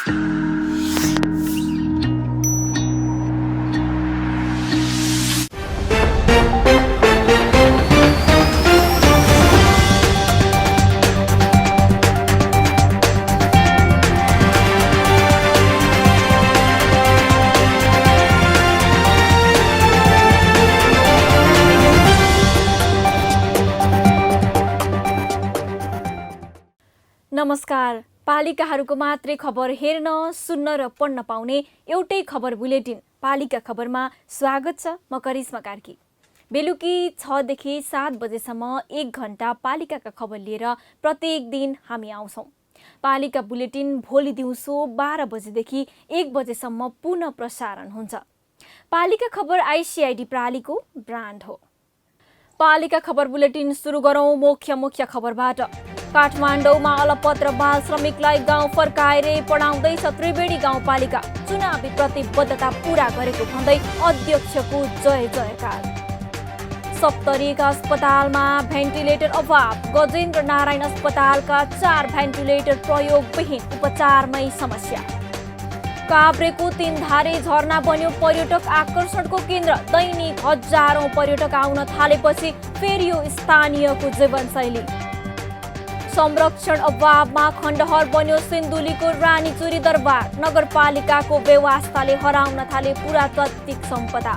नमस्कार। पालिकाहरूको मात्रै खबर हेर्न, सुन्न र पढ्न पाउने एउटै खबर बुलेटिन पालिका खबरमा स्वागत छ। म करिश्मा कार्की। बेलुकी 6 देखि 7 बजेसम्म 1 घण्टा पालिकाका खबर लिएर प्रत्येक दिन हामी आउँछौँ। पालिका बुलेटिन भोलि दिउँसो 12 बजेदेखि 1 बजेसम्म पुनः प्रसारण हुन्छ। पालिका खबर आइसिआइडी प्रणालीको ब्रान्ड हो। पालिका खबर बुलेटिन सुरु गरौँ मुख्य खबरबाट। काठमाडौँमा अलपत्र बाल श्रमिकलाई गाउँ फर्काएर पढाउँदैछ त्रिवेणी गाउँपालिका। चुनावी प्रतिबद्धता पूरा गरेको भन्दै अध्यक्षको जय जयकार। सप्तरीका अस्पतालमा भेन्टिलेटर अभाव। गजेन्द्र नारायण अस्पतालका 4 भेन्टिलेटर प्रयोगविहीन, उपचारमै समस्या। काभ्रेको तीनधारे झरना बन्यो पर्यटक आकर्षणको केन्द्र। दैनिक हजारौं पर्यटक आउन थालेपछि फेरियो स्थानीयको जीवनशैली। संरक्षण अभावमा खण्डहर बन्यो सिन्धुलीको रानीचुरी दरबार। नगरपालिकाको व्यवस्थाले हराउन थाले पुरातात्विक सम्पदा।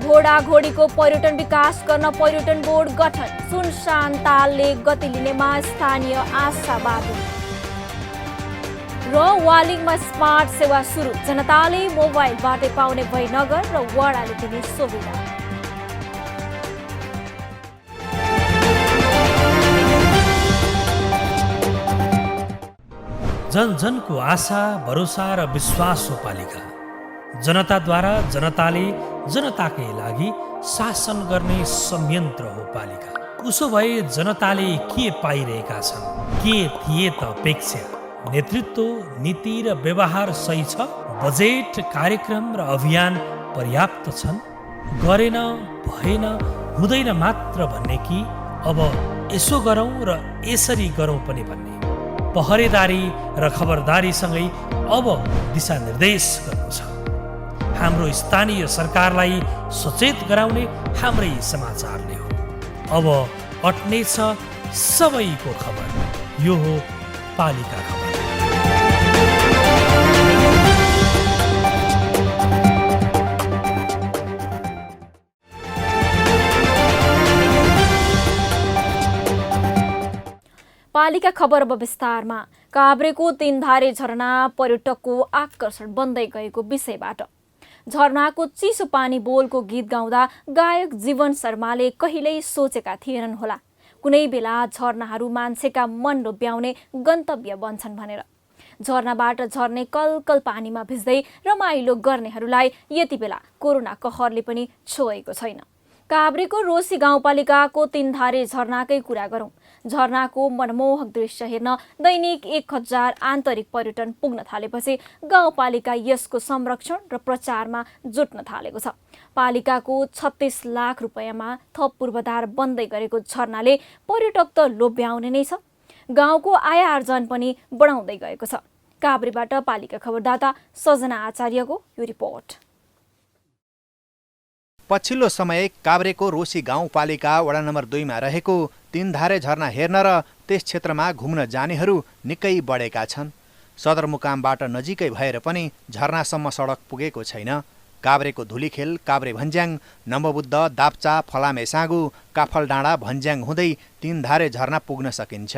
घोडाघोडीको पर्यटन विकास गर्न पर्यटन बोर्ड गठन। सुनसान तालले गति लिनेमा स्थानीय आशावादी। र वालिङमा स्मार्ट सेवा सुरु। जनताले मोबाइलबाटै पाउने भई नगर र वडाले दिने सुविधा। जन जनको आशा, भरोसा र विश्वास हो पालिका। जनताद्वारा जनताले जनताकै लागि शासन गर्ने संयन्त्र हो पालिका। उसो भए जनताले के पाइरहेका छन्? के थिए त अपेक्षा? नेतृत्व, नीति र व्यवहार सही छ? बजेट, कार्यक्रम र अभियान पर्याप्त छन्? गरेन, भएन, हुँदैन मात्र भन्ने कि अब यसो गरौँ र यसरी गरौँ पनि भन्ने? पहरेदारी र खबरदारीसँगै अब दिशानिर्देश गर्नु छ। हाम्रो स्थानीय सरकारलाई सचेत गराउने हाम्रै समाचारले हो। अब अट्नेछ सबैको खबर। यो हो पालिका खबर। पालिका खबर अब विस्तारमा। काभ्रेको तीनधारे झरना पर्यटकको आकर्षण बन्दै गएको विषयबाट। झरनाको चिसो पानी बोलको गीत गाउँदा गायक जीवन शर्माले कहिल्यै सोचेका थिएनन् होला कुनै बेला झरनाहरू मान्छेका मन लोभ्याउने गन्तव्य बन्छन् भनेर। झरनाबाट झर्ने कलकल पानीमा भिज्दै रमाइलो गर्नेहरूलाई यति बेला कोरोना कहरले पनि छोएको छैन। काभ्रेको रोसी गाउँपालिकाको तीनधारे झरनाकै कुरा गरौँ। झरनाको मनमोहक दृश्य हेर्न दैनिक 1000 आन्तरिक पर्यटन पुग्न थालेपछि गाउँपालिका यसको संरक्षण र प्रचारमा जुट्न थालेको छ। पालिकाको 36 लाख रुपैयाँमा थप पूर्वाधार बन्दै गरेको झरनाले पर्यटक त लोभ्याउने नै छ, गाउँको आय आर्जन पनि बढाउँदै गएको छ। काभ्रेबाट पालिका खबरदाता सजना आचार्यको यो रिपोर्ट। पछिल्लो समय काभ्रेको रोसी गाउँपालिका वडा नम्बर 2 मा रहेको तीनधारे झरना हेर्न र त्यस क्षेत्रमा घुम्न जानेहरू निकै बढेका छन्। सदरमुकामबाट नजिकै भएर पनि झरनासम्म सडक पुगेको छैन। काभ्रेको धुलीखेल, काभ्रे भन्ज्याङ, नम्बबुद्ध, दाप्चा, फलामे साँगु, काफलडाँडा, भन्ज्याङ हुँदै तीनधारे झरना पुग्न सकिन्छ।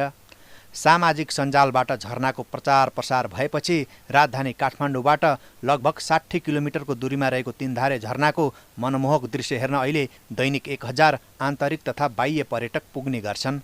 सामाजिक सञ्जालबाट झरनाको प्रचार प्रसार भएपछि राजधानी काठमाडौँबाट लगभग 60 किलोमिटरको दूरीमा रहेको तीनधारे झरनाको मनमोहक दृश्य हेर्न अहिले दैनिक 1000 आन्तरिक तथा बाह्य पर्यटक पुग्ने गर्छन्।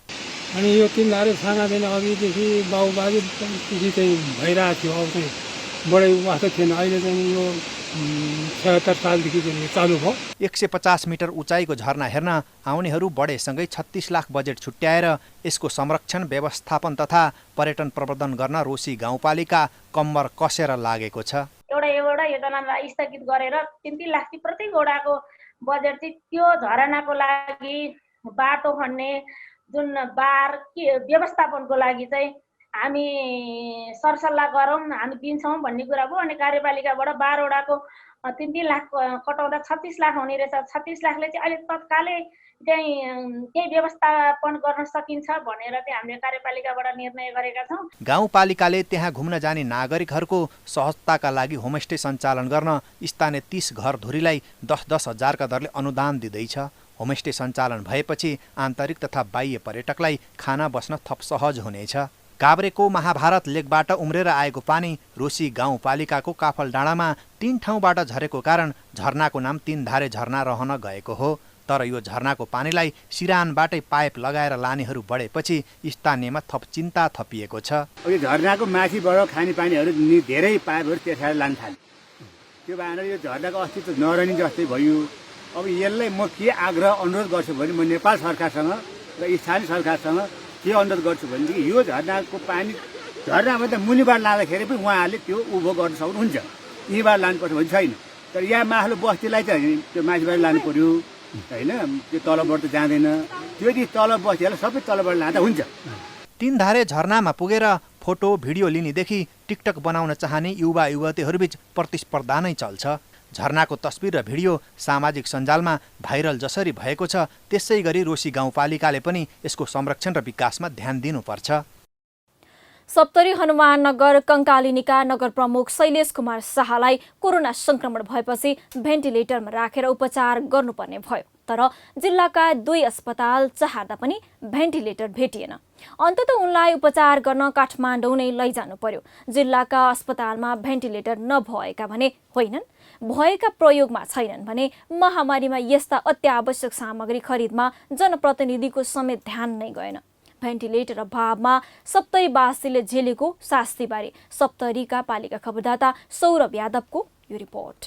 अनि यो तीनधारे सानादेखि अघिदेखि बाउबाजेदेखि चाहिँ भइरहेको थियो। अब चाहिँ बढी वास्ता थिएन। अहिले चाहिँ यो 76 सालदेखि चाहिँ चालु भयो। 150 मिटर उचाइको झरना हेर्न आउनेहरू बढेसँगै 36 लाख बजेट छुट्याएर यसको संरक्षण, व्यवस्थापन तथा पर्यटन प्रवर्धन गर्न रोसी गाउँपालिका कम्मर कसेर लागेको छ। एउटा योजनालाई स्थगित गरेर 3-3 लाख प्रत्येक वडाको बजेट चाहिँ त्यो झरनाको लागि, बाटो खन्ने, जुन बार व्यवस्थापनको लागि चाहिँ हामी सरसल्लाह गरौँ, हामी दिन्छौँ भन्ने कुरा भयो। अनि कार्यपालिकाबाट 12 वडाको 3-3 लाख कटाउँदा 36 लाख हुने रहेछ। 36 लाखले चाहिँ अहिले तत्कालै चाहिँ केही व्यवस्थापन गर्न सकिन्छ भनेर चाहिँ हामीले कार्यपालिकाबाट निर्णय गरेका छौँ। गाउँपालिकाले त्यहाँ घुम्न जाने नागरिकहरूको सहजताका लागि होमस्टे सञ्चालन गर्न स्थानीय 30 घरधुरीलाई 10-10 हजारका दरले अनुदान दिँदैछ। होमस्टे सञ्चालन भएपछि आन्तरिक तथा बाह्य पर्यटकलाई खाना बस्न थप सहज हुनेछ। काभ्रेको महाभारत लेकबाट उम्रेर आएको पानी रोसी गाउँपालिकाको काफल डाँडामा 3 ठाउँबाट झरेको कारण झरनाको नाम 3 धारे झरना रहन गएको हो। तर यो झरनाको पानीलाई सिरानबाटै पाइप लगाएर लानेहरू बढेपछि स्थानीयमा थप चिन्ता थपिएको छ। यो झरनाको माथिबाट खाने पानीहरू धेरै पाइपहरू त्यसरी लान थाल्यो। त्यो भएर यो झरनाको अस्तित्व नरहने जस्तै भयो। अब यसलाई म के आग्रह अनुरोध गर्छु भने म नेपाल सरकारसँग र स्थानीय सरकारसँग के अनुरोध गर्छु भनेदेखि यो झरनाको पानी झरनाबाट मुनिबाट लाँदाखेरि पनि उहाँहरूले त्यो उभो गर्न सक्नुहुन्छ। यहीँबाट लानुपर्छ भने छैन। तर यहाँ माथिल्लो बस्तीलाई चाहिँ त्यो माथिबाट लानु पर्यो होइन, त्यो तलबाट त जाँदैन। त्यो यदि तल बस्तीहरूलाई सबै तलबाट लाँदा हुन्छ। 3 धारे झरनामा पुगेर फोटो भिडियो लिनेदेखि टिकटक बनाउन चाहने युवा युवतीहरूबीच प्रतिस्पर्धा नै चल्छ। झरनाको तस्बिर र भिडियो सामाजिक सञ्जालमा भाइरल जसरी भएको छ त्यसै गरी रोसी गाउँपालिकाले पनि यसको संरक्षण र विकासमा ध्यान दिनुपर्छ। सप्तरी हनुमान नगर कंकालिनीका नगर प्रमुख शैलेश कुमार शाहलाई कोरोना संक्रमण भएपछि भेन्टिलेटरमा राखेर उपचार गर्नुपर्ने भयो। तर जिल्लाका 2 अस्पताल चाहँदा पनि भेन्टिलेटर भेटिएन। अन्ततः उनलाई उपचार गर्न काठमाडौँ नै लैजानु पर्यो। जिल्लाका अस्पतालमा भेन्टिलेटर नभएका भने होइनन्, भएका प्रयोगमा छैनन् भने महामारीमा यस्ता अत्यावश्यक सामग्री खरिदमा जनप्रतिनिधिको समेत ध्यान नै गएन। भेन्टिलेटर अभावमा सप्तरीवासीले झेलेको शास्तिबारे सप्तरीका पालिका खबरदाता सौरभ यादवको यो रिपोर्ट।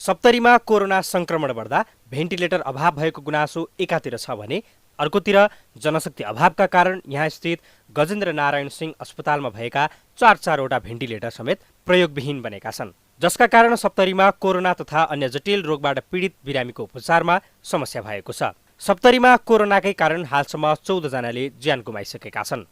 सप्तरीमा कोरोना संक्रमण बढ्दा भेन्टिलेटर अभाव भएको गुनासो एकातिर छ भने अर्कोतिर जनशक्ति अभावका कारण यहाँ स्थित गजेन्द्र नारायण सिंह अस्पतालमा भएका 4-4वटा भेन्टिलेटर समेत प्रयोगविहीन बनेका छन्, जसका कारण सप्तरीमा कोरोना तथा अन्य जटिल रोगबाट पीडित बिरामीको उपचारमा समस्या भएको छ। सप्तरीमा कोरोनाकै कारण हालसम्म 14 जनाले ज्यान गुमाइसकेका छन्।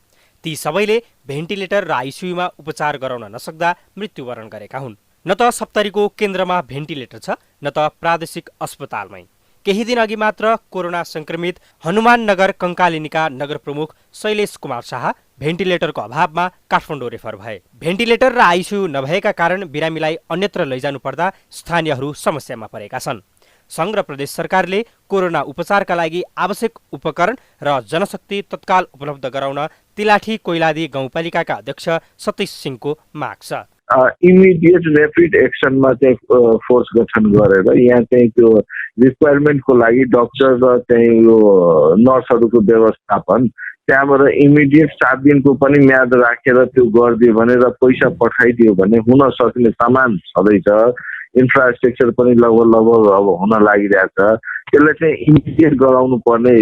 ती सबैले भेन्टिलेटर र आइसियुमा उपचार गराउन नसक्दा मृत्युवरण गरेका हुन्। न त सप्तरीको केन्द्रमा भेन्टिलेटर छ न त प्रादेशिक अस्पतालमै। केही दिन अघि मात्र कोरोना संक्रमित हनुमान नगर कंकालिनीका नगर प्रमुख शैलेश कुमार शाह भेन्टिलेटरको अभावमा काठमाडौँ रेफर भए। भेन्टिलेटर र आइसियु नभएका कारण बिरामीलाई अन्यत्र लैजानु पर्दा स्थानीयहरू समस्यामा परेका छन्। संघ र प्रदेश सरकारले कोरोना उपचारका लागि आवश्यक उपकरण र जनशक्ति तत्काल उपलब्ध गराउन तिलाठी कोइलादी गाउँपालिकाका अध्यक्ष सतीश सिंहको माग छ। इमिडिएट ऱ्यापिड एक्सनमा चाहिँ फोर्स गठन गरेर यहाँ चाहिँ त्यो रिक्वायरमेन्टको लागि डक्टर र चाहिँ यो नर्सहरूको व्यवस्थापन त्यहाँबाट इमिडिएट 7 दिनको पनि म्याद राखेर त्यो गरिदियो भने र पैसा पठाइदियो भने हुन सक्ने सामान छँदैछ। इन्फ्रास्ट्रक्चर पनि लगभग अब हुन लागिरहेछ। त्यसलाई चाहिँ इमिडिएट गराउनु पर्ने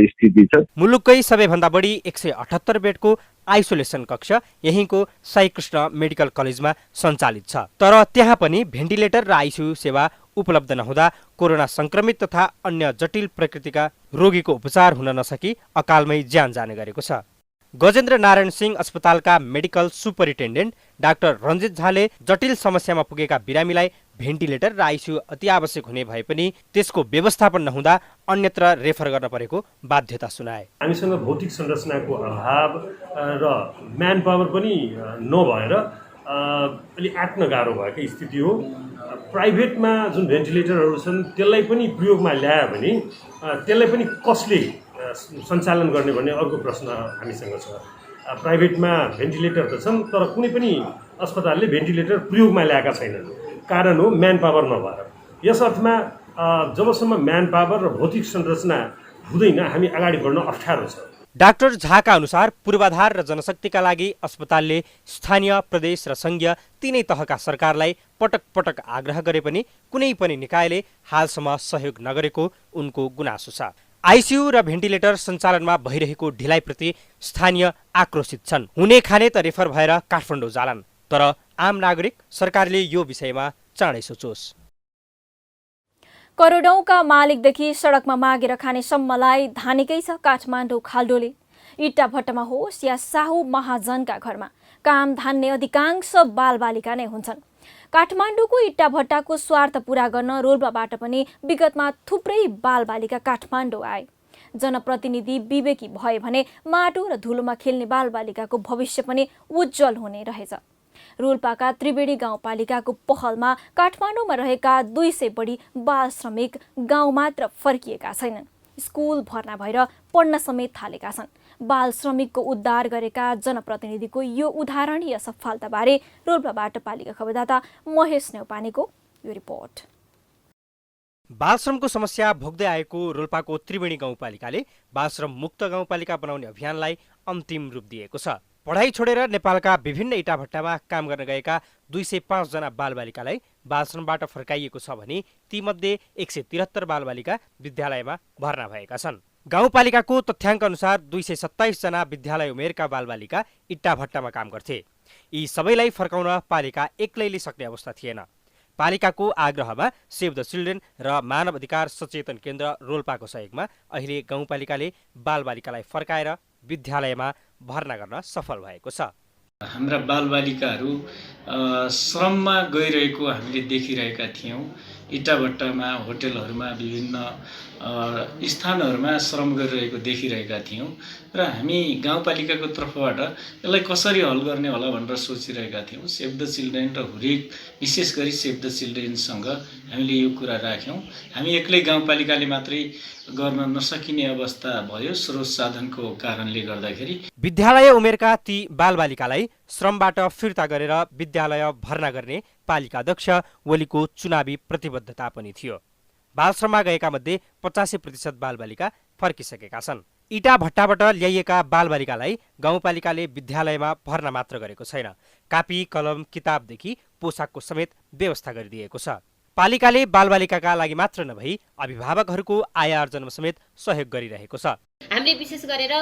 स्थिति छ। मुलुककै सबैभन्दा बढी 178 बेडको आइसोलेसन कक्ष यहीँको साईकृष्ण मेडिकल कलेजमा सञ्चालित छ। तर त्यहाँ पनि भेन्टिलेटर र आइसियु सेवा उपलब्ध नहुँदा कोरोना संक्रमित तथा अन्य जटिल प्रकृतिका रोगीको उपचार हुन नसकी अकालमै ज्यान जाने गरेको छ। गजेन्द्र नारायण सिंह अस्पतालका मेडिकल सुपरिन्टेन्डेन्ट डाक्टर रञ्जित झाले जटिल समस्यामा पुगेका बिरामीलाई भेन्टिलेटर र आइसियु अति आवश्यक हुने भए पनि त्यसको व्यवस्थापन नहुँदा अन्यत्र रेफर गर्न परेको बाध्यता सुनाए। हामीसँग भौतिक संरचनाको अभाव र म्यान पावर पनि नभएर अलि आँट्न गाह्रो भएको स्थिति हो। प्राइभेटमा जुन भेन्टिलेटरहरू छन् त्यसलाई पनि प्रयोगमा ल्यायो भने त्यसलाई पनि कसले सञ्चालन गर्ने भन्ने अर्को प्रश्न हामीसँग छ। प्राइभेटमा भेन्टिलेटर त छन् तर कुनै पनि अस्पतालले भेन्टिलेटर प्रयोगमा ल्याएका छैनन्। कारण हो म्यान पावर नभएर। यस अर्थमा जबसम्म म्यान पावर र भौतिक संरचना हुँदैन हामी अगाडि बढ्न अप्ठ्यारो छ। डाक्टर झाका अनुसार पूर्वाधार र जनशक्तिका लागि अस्पतालले स्थानीय प्रदेश र संघीय तीनै तहका सरकारलाई पटक पटक आग्रह गरे पनि कुनै पनि निकायले हालसम्म सहयोग नगरेको उनको गुनासो छ। आइसियु र भेन्टिलेटर सञ्चालनमा भइरहेको ढिलाइप्रति स्थानीय आक्रोशित छन्। हुने खाने त रेफर भएर काठमाडौँ जालान्, तर आम नागरिक सरकारले यो विषयमा चाँडै सोचोस्। करोडौंका मालिकदेखि सडकमा मागेर खाने सम्मलाई धानेकै छ काठमाडौँ खाल्डोले। इट्टाभट्टामा होस् या साहु महाजनका घरमा काम धान्ने अधिकांश बालबालिका नै हुन्छन्। काठमाडौँको इट्टाभट्टाको स्वार्थ पूरा गर्न रोल्पाबाट पनि विगतमा थुप्रै बालबालिका काठमाडौँ आए। जनप्रतिनिधि विवेकी भए भने माटो र धुलोमा खेल्ने बालबालिकाको भविष्य पनि उज्जवल हुने रहेछ। रोल्पाका त्रिवेणी गाउँपालिकाको पहलमा काठमाडौँमा रहेका 200 बढी बाल श्रमिक गाउँ मात्र फर्किएका छैनन्, स्कुल भर्ना भएर पढ्न समेत थालेका छन्। बाल श्रमिकको उद्धार गरेका जनप्रतिनिधिको यो उदाहरणीय सफलताबारे रोल्पाबाट पालिका खबरदाता महेश नेउपानेको यो रिपोर्ट। बालश्रमको समस्या भोग्दै आएको रोल्पाको त्रिवेणी गाउँपालिकाले बालश्रम मुक्त गाउँपालिका बनाउने अभियानलाई अन्तिम रूप दिएको छ। पढाइ छोडेर नेपालका विभिन्न इटाभट्टामा काम गर्न गएका 205 जना बालबालिकालाई बालश्रमबाट फर्काइएको छ भने तीमध्ये 173 बालबालिका विद्यालयमा भर्ना भएका छन्। गाउँपालिकाको तथ्याङ्क अनुसार 227 जना विद्यालय उमेरका बालबालिका इट्टाभट्टामा काम गर्थे। यी सबैलाई फर्काउन पालिका एक्लैले सक्ने अवस्था थिएन। पालिकाको आग्रहमा सेभ द चिल्ड्रेन र मानव अधिकार सचेतन केन्द्र रोल्पाको सहयोगमा अहिले गाउँपालिकाले बालबालिकालाई फर्काएर विद्यालयमा भर्ना गर्न सफल भएको छ। हाम्रा बालबालिकाहरू श्रममा गइरहेको हामीले देखिरहेका थियौँ। इटाभट्टामा, होटलहरूमा, विभिन्न स्थानहरूमा श्रम गरिरहेको देखिरहेका थियौँ र हामी गाउँपालिकाको तर्फबाट यसलाई कसरी हल गर्ने होला भनेर सोचिरहेका थियौँ। सेभ द चिल्ड्रेन र हुरेक, विशेष गरी सेभ द चिल्ड्रेनसँग हामीले यो कुरा राख्यौँ। हामी एक्लै गाउँपालिकाले मात्रै गर्न नसकिने अवस्था भयो स्रोत साधनको कारणले गर्दाखेरि। विद्यालय उमेरका ती बालबालिकालाई श्रमबाट फिर्ता गरेर विद्यालय भर्ना गर्ने पालिका अध्यक्ष ओलीको चुनावी प्रतिबद्धता पनि थियो। बालश्रममा गएका मध्ये 85% बालबालिका फर्किसकेका छन्। इटाभट्टाबाट ल्याइएका बालबालिकालाई गाउँपालिकाले विद्यालयमा भर्ना मात्र गरेको छैन, कापी, कलम, किताबदेखि पोसाकको समेत व्यवस्था गरिदिएको छ। पालिकाले बालबालिकाका लागि मात्र नभई अभिभावकहरूको आय आर्जनमा समेत सहयोग गरिरहेको छ। हामीले विशेष गरेर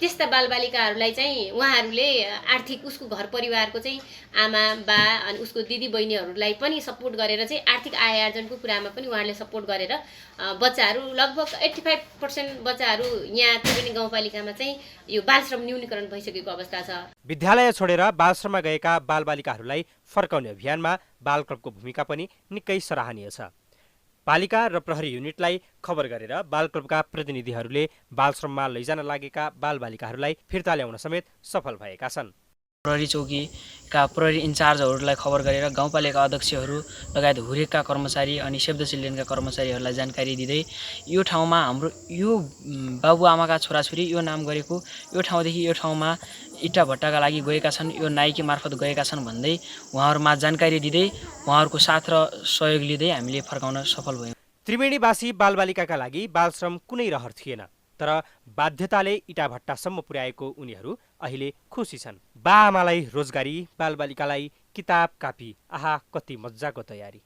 त्यस्ता बालबालिकाहरूलाई चाहिँ उहाँहरूले आर्थिक उसको घर परिवारको चाहिँ आमा बा अनि उसको दिदी बहिनीहरूलाई पनि सपोर्ट गरेर चाहिँ आर्थिक आय आर्जनको कुरामा पनि उहाँहरूले सपोर्ट गरेर बच्चाहरू लगभग 85% बच्चाहरू यहाँ त्रिवेणी गाउँपालिकामा चाहिँ यो बालश्रम न्यूनीकरण भइसकेको अवस्था छ। विद्यालय छोडेर बालश्रममा गएका बालबालिकाहरूलाई फर्काउने अभियानमा बाल क्लबको भूमिका पनि निकै सराहनीय छ। पालिका र प्रहरी युनिटलाई खबर गरेर बाल क्लबका प्रतिनिधिहरूले बालश्रममा लैजान लागेका बालबालिकाहरूलाई फिर्ता ल्याउन समेत सफल भएका छन्। प्रहरी चौकीका प्रहरी इन्चार्जहरूलाई खबर गरेर गाउँपालिका अध्यक्षहरू लगायत हुरेकका कर्मचारी अनि सेभ द चिल्ड्रेनका कर्मचारीहरूलाई जानकारी दिँदै यो ठाउँमा हाम्रो यो बाबुआमाका छोराछोरी यो नाम गरेको यो ठाउँदेखि यो ठाउँमा इट्टाभट्टाका लागि गएका छन्, यो नाइकी मार्फत गएका छन् भन्दै उहाँहरूमा जानकारी दिँदै उहाँहरूको साथ र सहयोग लिँदै हामीले फर्काउन सफल भयौँ। त्रिवेणीवासी बालबालिकाका लागि बालश्रम कुनै रहर थिएन, तर बाध्यताले इटाभट्टासम्म पुर्याएको उनीहरू अहिले खुसी छन्। बाआमालाई रोजगारी, बालबालिकालाई किताब कापी, आहा कति मजाको तयारी।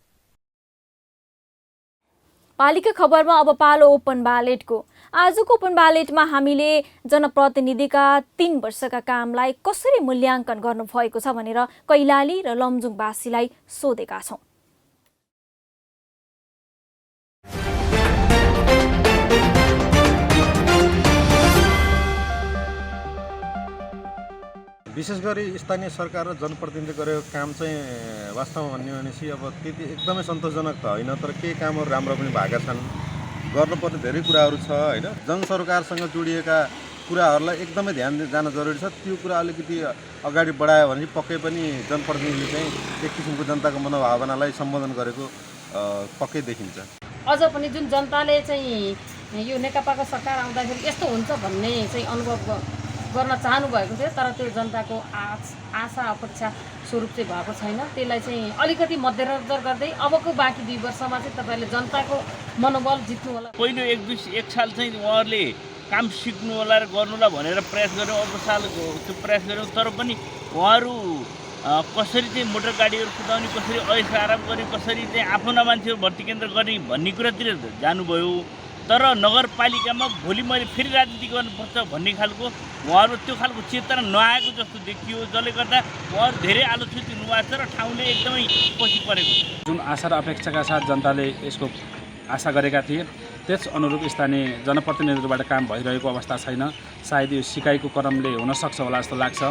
पालिका खबरमा अब पालो ओपन ब्यालेटको। आजको ओपन ब्यालेटमा हामीले जनप्रतिनिधिका 3 वर्षका कामलाई कसरी मूल्याङ्कन गर्नुभएको छ भनेर कैलाली र लमजुङवासीलाई सोधेका छौँ। विशेष गरी स्थानीय सरकार र जनप्रतिनिधिले गरेको काम चाहिँ वास्तवमा भन्ने भनेपछि अब त्यति एकदमै सन्तोषजनक त होइन, तर केही कामहरू राम्रो पनि भएका छन्। गर्नुपर्ने धेरै कुराहरू छ होइन। जनसरकारसँग जोडिएका कुराहरूलाई एकदमै ध्यान जान जरुरी छ। त्यो कुरा अलिकति अगाडि बढायो भने पक्कै पनि जनप्रतिनिधिले चाहिँ एक किसिमको जनताको मनोभावनालाई सम्बोधन गरेको पक्कै देखिन्छ। अझ पनि जुन जनताले चाहिँ यो नेकपाको सरकार आउँदाखेरि यस्तो हुन्छ भन्ने चाहिँ अनुभव गर्न चाहनु भएको थियो, तर त्यो जनताको आशा अपेक्षा स्वरूप चाहिँ भएको छैन। त्यसलाई चाहिँ अलिकति मध्यनजर गर्दै अबको बाँकी 2 वर्षमा चाहिँ तपाईँले जनताको मनोबल जित्नु होला। पहिलो एक साल चाहिँ उहाँहरूले काम सिक्नु होला र गर्नु होला भनेर प्रयास गऱ्यौँ, अर्को साल त्यो प्रयास गऱ्यौँ, तर पनि उहाँहरू कसरी चाहिँ मोटर गाडीहरू कुदाउने, कसरी ऐस आराम गर्ने, कसरी चाहिँ आफ्नो मान्छेहरू भर्ती केन्द्र गर्ने भन्ने कुरातिर जानुभयो। तर नगरपालिकामा भोलि मैले फेरि राजनीति गर्नुपर्छ भन्ने खालको उहाँहरू त्यो खालको चेतना नआएको जस्तो देखियो, जसले गर्दा उहाँहरू धेरै आलोचित हुनुभएको छ र ठाउँले एकदमै पछि परेको छ। जुन आशा र अपेक्षाका साथ जनताले यसको आशा गरेका थिए त्यस अनुरूप स्थानीय जनप्रतिनिधिहरूबाट काम भइरहेको अवस्था छैन। सायद यो सिकाइको क्रमले हुनसक्छ होला जस्तो लाग्छ।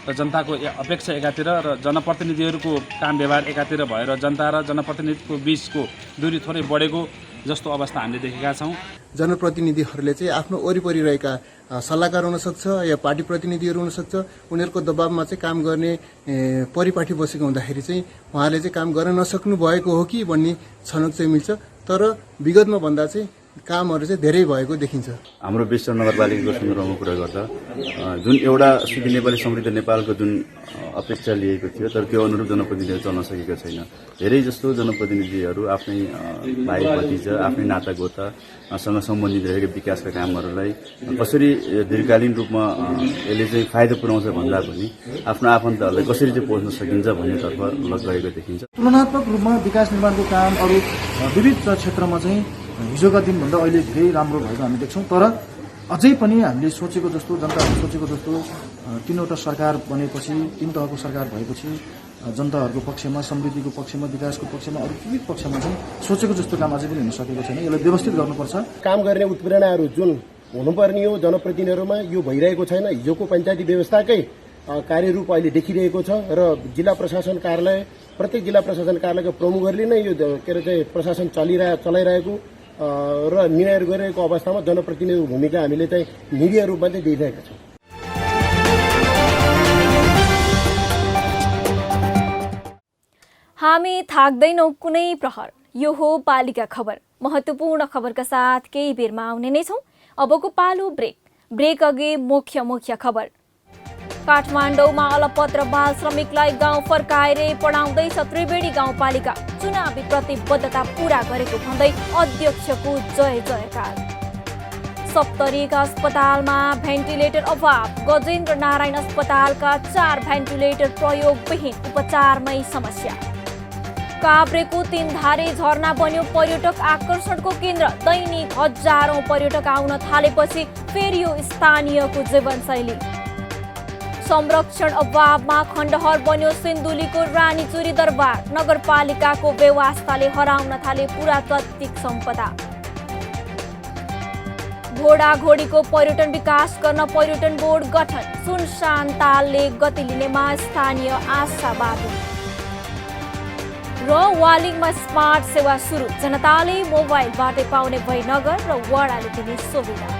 र जनताको अपेक्षा एकातिर र जनप्रतिनिधिहरूको काम व्यवहार एकातिर भएर जनता र जनप्रतिनिधिको बिचको दूरी थोरै बढेको जस्तो अवस्था हामीले देखेका छौँ। जनप्रतिनिधिहरूले चाहिँ आफ्नो वरिपरि रहेका सल्लाहकार हुनसक्छ या पार्टी प्रतिनिधिहरू हुनसक्छ, उनीहरूको दबावमा चाहिँ काम गर्ने परिपाटी बसेको हुँदाखेरि चाहिँ उहाँले चाहिँ काम गर्न नसक्नु भएको हो कि भन्ने छनक चाहिँ मिल्छ। तर विगतमा भन्दा चाहिँ कामहरू चाहिँ धेरै भएको देखिन्छ। हाम्रो बेस्टर नगरपालिकाको सन्दर्भमा कुरा गर्दा जुन एउटा सुखी नेपाली समृद्ध नेपालको जुन अपेक्षा लिएको थियो तर त्यो अनुरूप जनप्रतिनिधिहरू चल्न सकेका छैन। धेरै जस्तो जनप्रतिनिधिहरू आफ्नै भाइ भतिजा आफ्नै नातागोतासँग सम्बन्धित रहेका विकासका कामहरूलाई कसरी दीर्घकालीन रूपमा यसले चाहिँ फाइदा पुर्याउँछ भन्दा पनि आफ्नो आफन्तहरूलाई कसरी चाहिँ पहुँच्न सकिन्छ भन्नेतर्फ गएको देखिन्छ। तुलनात्मक रूपमा विकास निर्माणको काम अरू विविध क्षेत्रमा चाहिँ हिजोका दिनभन्दा अहिले धेरै राम्रो भएको हामी देख्छौँ। तर अझै पनि हामीले सोचेको जस्तो, जनताहरूले सोचेको जस्तो तीनवटा सरकार बनेपछि, तीन तहको सरकार भएपछि जनताहरूको पक्षमा, समृद्धिको पक्षमा, विकासको पक्षमा, अरू विविध पक्षमा चाहिँ सोचेको जस्तो काम अझै पनि हुन सकेको छैन। यसलाई व्यवस्थित गर्नुपर्छ। काम गर्ने उत्प्रेरणाहरू जुन हुनुपर्ने हो जनप्रतिनिधिहरूमा यो भइरहेको छैन। हिजोको पञ्चायती व्यवस्थाकै कार्यरूप अहिले देखिरहेको छ र जिल्ला प्रशासन कार्यालय, प्रत्येक जिल्ला प्रशासन कार्यालयका प्रमुखहरूले नै यो के अरे चाहिँ प्रशासन चलाइरहेको र निर्णय गरिरहेको अवस्थामा जनप्रतिनिधिको भूमिका हामीले चाहिँ निरीह रूपमा चाहिँ देखिरहेका छौँ। हामी थाक्दैनौँ कुनै प्रहर। यो हो पालिका खबर। महत्त्वपूर्ण खबरका साथ केही बेरमा आउने नै छौँ। अबको पालो ब्रेक अघि मुख्य खबर। काठमाडौँमा अलपत्र बाल श्रमिकलाई गाउँ फर्काएर पढाउँदैछ त्रिवेणी गाउँपालिका। चुनावी प्रतिबद्धता पूरा गरेको भन्दै अध्यक्षको जय जयकार। सप्तरीका अस्पतालमा भेन्टिलेटर अभाव। गजेन्द्र नारायण अस्पतालका 4 भेन्टिलेटर प्रयोगविहीन, उपचारमै समस्या। काभ्रेको तीनधारे झरना बन्यो पर्यटक आकर्षणको केन्द्र। दैनिक हजारौं पर्यटक आउन थालेपछि फेरियो स्थानीयको जीवनशैली। संरक्षण अभावमा खण्डहर बन्यो सिन्धुलीको रानीचुरी दरबार। नगरपालिकाको व्यवस्थाले हराउन थाले पुरातात्विक सम्पदा। घोडाघोडीको पर्यटन विकास गर्न पर्यटन बोर्ड गठन। सुनसान तालले गति लिनेमा स्थानीय आशावादी। र वालिङमा स्मार्ट सेवा सुरु। जनताले मोबाइलबाटै पाउने भई नगर र वडाले दिने सुविधा।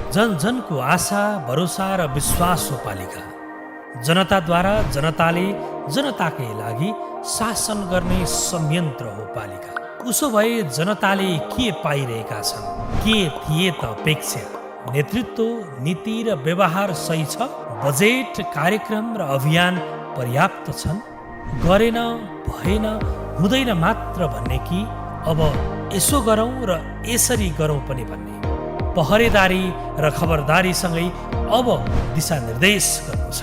जन जनको आशा भरोसा र विश्वास हो पालिका। जनताद्वारा जनताले जनताकै लागि शासन गर्ने संयन्त्र हो पालिका। उसो भए जनताले के पाइरहेका छन्? के थिए त अपेक्षा? नेतृत्व, नीति र व्यवहार सही छ? बजेट, कार्यक्रम र अभियान पर्याप्त छन्? गरेन, भएन, हुँदैन मात्र भन्ने कि अब यसो गरौँ र यसरी गरौँ पनि भन्ने? पहरेदारी र खबरदारीसँगै अब दिशानिर्देश गर्नु छ।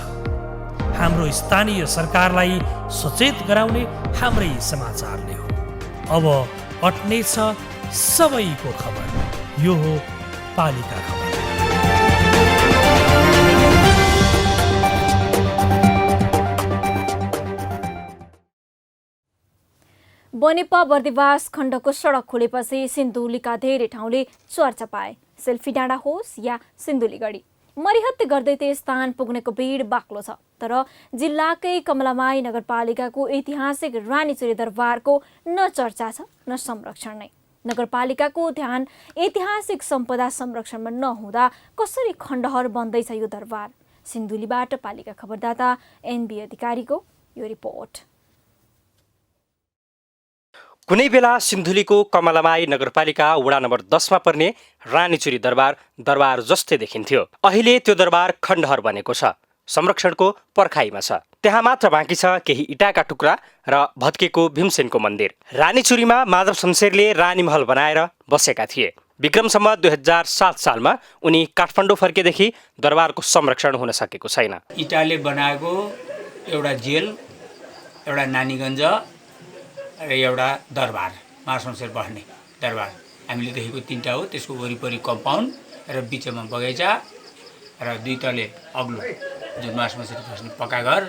हाम्रो स्थानीय सरकारलाई सचेत गराउने हाम्रै समाचारले हो। अब अट्नेछ सबैको खबर। यो हो पालिका खबर। बनेपा बर्दिवास खण्डको सडक खोलेपछि सिन्धुलीका धेरै ठाउँले चर्चा पाए। सेल्फी डाँडा होस् या सिन्धुलीगढी, मरिहत्ते गर्दै त्यो स्थान पुग्नेको भिड बाक्लो छ। तर जिल्लाकै कमलामाई नगरपालिकाको ऐतिहासिक रानीचुरी दरबारको न चर्चा छ न संरक्षण नै। नगरपालिकाको ध्यान ऐतिहासिक सम्पदा संरक्षणमा नहुँदा कसरी खण्डहर बन्दैछ यो दरबार? सिन्धुलीबाट पालिका खबरदाता एनबी अधिकारीको यो रिपोर्ट। कुनै बेला सिन्धुलीको कमलामाई नगरपालिका वडा नम्बर 10 मा पर्ने रानीचुरी दरबार जस्तै देखिन्थ्यो। अहिले त्यो दरबार खण्डहर बनेको छ, संरक्षणको पर्खाइमा छ। त्यहाँ मात्र बाँकी छ केही इटाका टुक्रा र भत्केको भीमसेनको मन्दिर। रानीचुरीमा माधव शमशेरले रानीमहल बनाएर बसेका थिए। विक्रम सम्वत 2007 सालमा उनी काठमाडौँ फर्केदेखि दरबारको संरक्षण हुन सकेको छैन। इटाले बनाएको एउटा जेल, एउटा नानीगञ्ज र एउटा दरबार, माधव शमशेर बस्ने दरबार हामीले देखेको 3टा हो। त्यसको वरिपरि कम्पाउन्ड र बिचमा बगैँचा र 2 तले अग्लो जुन माधव शमशेर बस्ने पक्का घर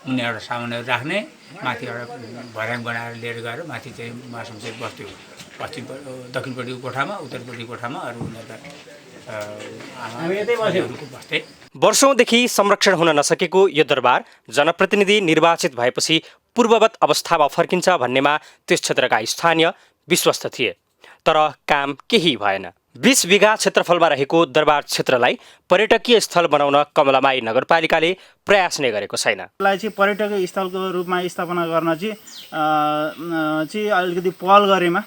मुनि एउटा सामानहरू राख्ने, माथि एउटा भर्याङ बनाएर लिएर गएर माथि चाहिँ महाशमशेर बस्थ्यो। दक्षिणपट्टिको कोठामा, उत्तरपट्टिको कोठामा अरू आमाहरूको बस्थे। वर्षौंदेखि संरक्षण हुन नसकेको यो दरबार जनप्रतिनिधि निर्वाचित भएपछि पूर्ववत अवस्थामा फर्किन्छ भन्नेमा त्यस क्षेत्रका स्थानीय विश्वस्त थिए, तर काम केही भएन। 20 बिघा क्षेत्रफलमा रहेको दरबार क्षेत्रलाई पर्यटकीय स्थल बनाउन कमलामाई नगरपालिकाले प्रयास नै गरेको छैन। यसलाई चाहिँ पर्यटकीय स्थलको रूपमा स्थापना गर्न चाहिँ अलिकति पहल गरेमा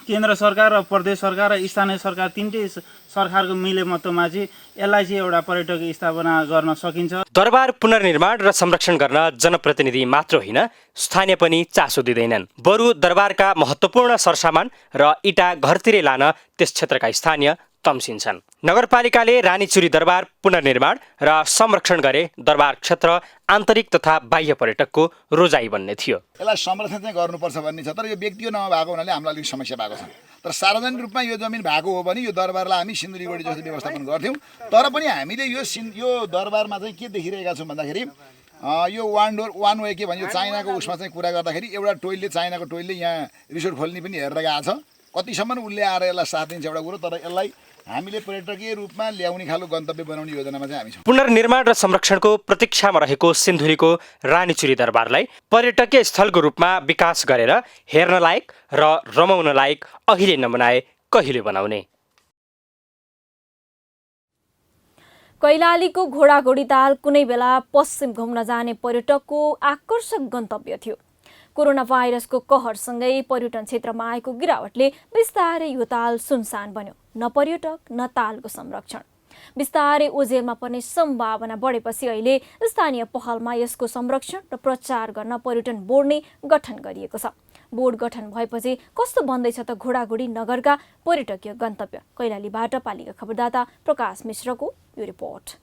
केन्द्र सरकार र प्रदेश सरकार र स्थानीय सरकार तीनटै सरकारको मिलेमतोमा चाहिँ यसलाई चाहिँ एउटा पर्यटकीय स्थापना गर्न सकिन्छ। दरबार पुनर्निर्माण र संरक्षण गर्न जनप्रतिनिधि मात्र होइन, स्थानीय पनि चासो दिँदैनन्। बरु दरबारका महत्त्वपूर्ण सरसामान र इँटा घरतिरै लान त्यस क्षेत्रका स्थानीय तम्सिन्छन्। नगरपालिकाले रानीचुरी दरबार पुनर्निर्माण र संरक्षण गरे दरबार क्षेत्र आन्तरिक तथा बाह्य पर्यटकको रोजाइ बन्ने थियो। यसलाई संरक्षण चाहिँ गर्नुपर्छ भन्ने छ, तर यो व्यक्तिगत नभएको हुनाले हामीलाई अलिक समस्या भएको छ। तर सार्वजनिक रूपमा यो जमिन भएको हो भने यो दरबारलाई हामी सिन्धुलीगढी जस्तो व्यवस्थापन गर्थ्यौँ। तर पनि हामीले यो दरबारमा चाहिँ के देखिरहेका छौँ भन्दाखेरि यो वान वे के भन्यो चाइनाको उसमा चाहिँ कुरा गर्दाखेरि एउटा टोइलले चाइनाको टोइलले यहाँ रिसोर्ट खोल्ने पनि हेरेर गएको छ। कतिसम्म उसले आएर यसलाई साथ दिन्छ एउटा कुरो, तर यसलाई हामीले पर्यटकीय रूपमा ल्याउने खालको गन्तव्य बनाउने योजनामा चाहिँ हामी छौँ। पुनर्निर्माण र संरक्षणको प्रतीक्षामा रहेको सिन्धुलीको रानीचुरी दरबारलाई पर्यटकीय स्थलको रूपमा विकास गरेर हेर्न लायक र रमाउन लायक अहिले नबनाए कहिले बनाउने? कैलालीको घोडाघोडी ताल कुनै बेला पश्चिम घुम्न जाने पर्यटकको आकर्षक गन्तव्य थियो। कोरोना भाइरसको कहरसँगै पर्यटन क्षेत्रमा आएको गिरावटले बिस्तारै यो ताल सुनसान बन्यो। न पर्यटक न तालको संरक्षण। बिस्तारै ओझेलमा पर्ने सम्भावना बढेपछि अहिले स्थानीय पहलमा यसको संरक्षण र प्रचार गर्न पर्यटन बोर्ड नै गठन गरिएको छ। बोर्ड गठन भएपछि कस्तो बन्दैछ त घोडाघोडी नगरका पर्यटकीय गन्तव्य? कैलालीबाट पालिका खबरदाता प्रकाश मिश्रको यो रिपोर्ट।